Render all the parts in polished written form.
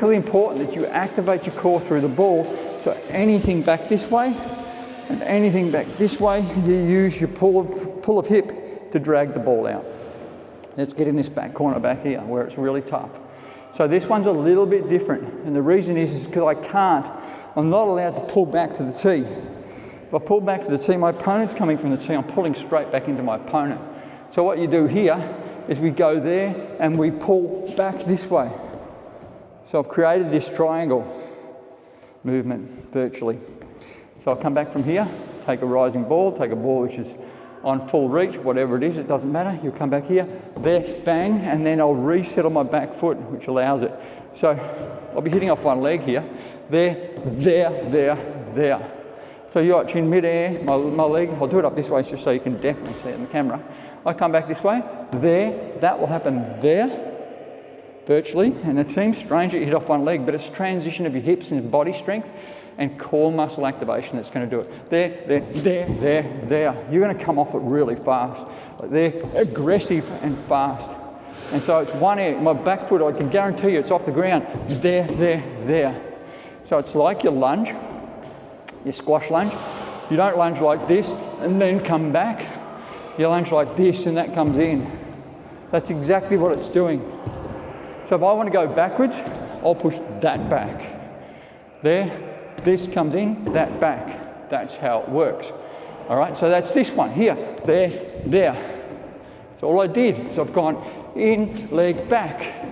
critically important that you activate your core through the ball. So anything back this way and anything back this way, you use your pull of hip to drag the ball out. Let's get in this back corner back here where it's really tough. So this one's a little bit different, and the reason is because I'm not allowed to pull back to the tee. If I pull back to the tee, my opponent's coming from the tee, I'm pulling straight back into my opponent. So what you do here is we go there and we pull back this way. So I've created this triangle movement virtually. So I'll come back from here, take a rising ball, take a ball which is on full reach, whatever it is, it doesn't matter. You'll come back here, there, bang, and then I'll resettle my back foot, which allows it. So I'll be hitting off one leg here, there, there, there, there. So you watch in mid-air, my leg, I'll do it up this way just so you can definitely see it in the camera. I come back this way, there, that will happen there, virtually, and it seems strange that you hit off one leg, but it's transition of your hips and body strength and core muscle activation that's going to do it. There, there, there, there, there. You're going to come off it really fast. They're aggressive and fast. And so it's one air. My back foot, I can guarantee you, it's off the ground. There, there, there. So it's like your lunge, your squash lunge. You don't lunge like this and then come back. You lunge like this and that comes in. That's exactly what it's doing. So if I want to go backwards, I'll push that back. There. This comes in, that back. That's how it works. All right, so that's this one here, there, there. So all I did is I've gone in, leg back.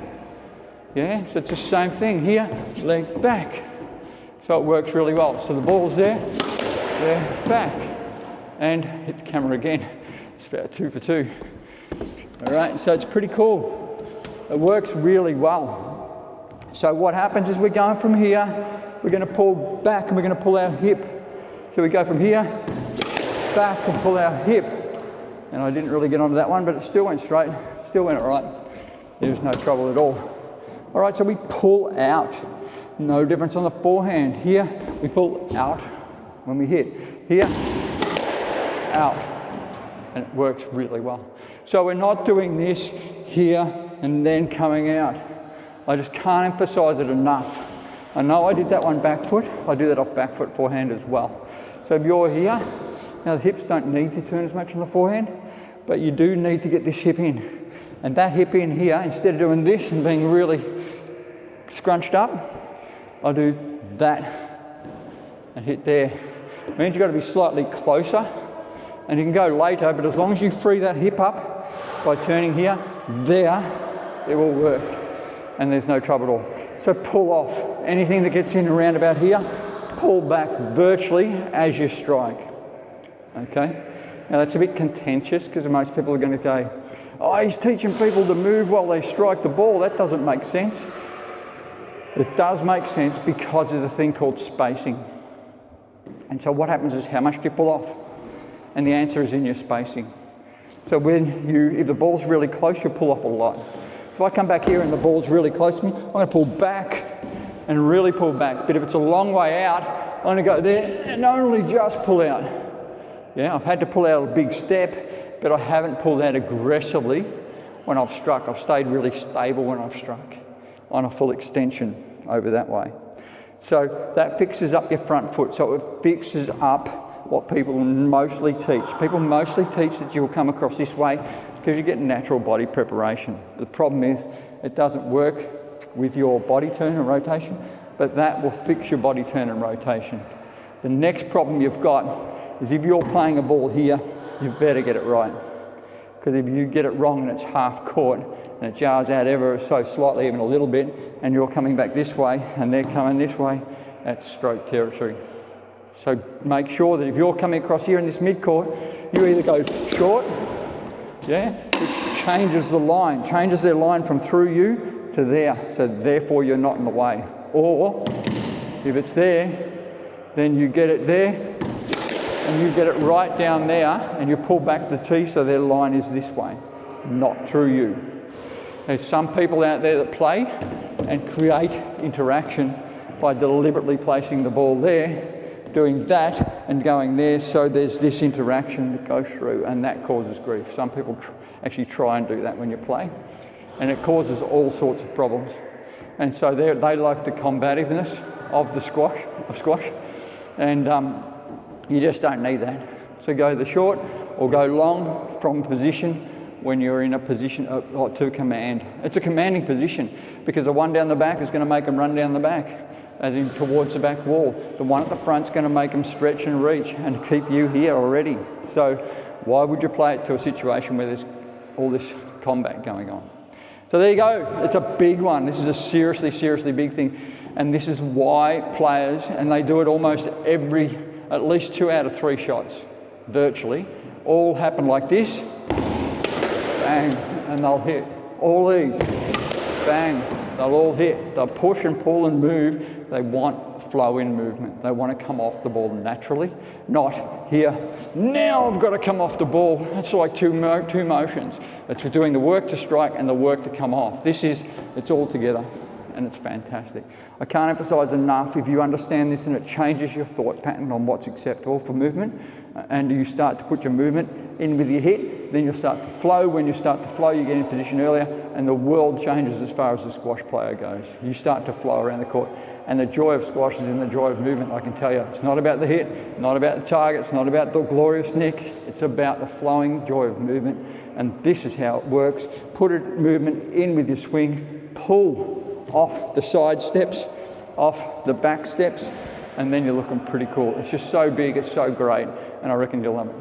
Yeah, so it's the same thing here, leg back. So it works really well. So the ball's there, back. And hit the camera again. It's about 2 for 2. All right, so it's pretty cool. It works really well. So what happens is we're going from here, we're going to pull back and we're going to pull our hip. So we go from here, back and pull our hip. And I didn't really get onto that one, but it still went straight, still went all right. There's no trouble at all. All right, so we pull out. No difference on the forehand. Here, we pull out when we hit. Here, out. And it works really well. So we're not doing this here and then coming out. I just can't emphasize it enough. I know I did that one back foot. I do that off back foot forehand as well. So if you're here, now the hips don't need to turn as much on the forehand, but you do need to get this hip in. And that hip in here, instead of doing this and being really scrunched up, I'll do that and hit there. It means you've got to be slightly closer, and you can go later, but as long as you free that hip up by turning here, there, it will work. And there's no trouble at all. So pull off. Anything that gets in and around about here, pull back virtually as you strike. Okay? Now that's a bit contentious because most people are going to go, oh, he's teaching people to move while they strike the ball. That doesn't make sense. It does make sense because there's a thing called spacing. And so what happens is how much do you pull off? And the answer is in your spacing. So if the ball's really close, you pull off a lot. So if I come back here and the ball's really close to me, I'm going to pull back and really pull back. But if it's a long way out, I'm going to go there and only just pull out. Yeah, I've had to pull out a big step, but I haven't pulled out aggressively when I've struck. I've stayed really stable when I've struck on a full extension over that way. So that fixes up your front foot. So it fixes up what people mostly teach. People mostly teach that you'll come across this way because you get natural body preparation. The problem is it doesn't work with your body turn and rotation, but that will fix your body turn and rotation. The next problem you've got is if you're playing a ball here, you better get it right. Because if you get it wrong and it's half court and it jars out ever so slightly, even a little bit, and you're coming back this way and they're coming this way, that's stroke territory. So make sure that if you're coming across here in this mid-court, you either go short, yeah, which changes the line, changes their line from through you to there, so therefore you're not in the way. Or if it's there, then you get it there and you get it right down there and you pull back the tee so their line is this way, not through you. There's some people out there that play and create interaction by deliberately placing the ball there, doing that and going there, so there's this interaction that goes through, and that causes grief. Some people actually try and do that when you play, and it causes all sorts of problems. And so they like the combativeness of the squash, and you just don't need that. So go the short or go long from position when you're in a position to command. It's a commanding position because the one down the back is going to make them run down the back, as in towards the back wall. The one at the front's going to make them stretch and reach and keep you here already. So why would you play it to a situation where there's all this combat going on? So there you go. It's a big one. This is a seriously, seriously big thing. And this is why players, and they do it almost at least 2 out of 3 shots, virtually, all happen like this. Bang, and they'll hit. All these, bang, they'll all hit. They'll push and pull and move. They want flow in movement. They want to come off the ball naturally, not here. Now I've got to come off the ball. That's like two motions. It's doing the work to strike and the work to come off. It's all together. And it's fantastic. I can't emphasise enough, if you understand this and it changes your thought pattern on what's acceptable for movement, and you start to put your movement in with your hit, then you'll start to flow. When you start to flow, you get in position earlier, and the world changes as far as the squash player goes. You start to flow around the court, and the joy of squash is in the joy of movement, I can tell you. It's not about the hit, not about the target, it's not about the glorious nicks, it's about the flowing joy of movement, and this is how it works. Put movement in with your swing, pull off the side steps, off the back steps, and then you're looking pretty cool. It's just so big, it's so great, and I reckon you'll love it.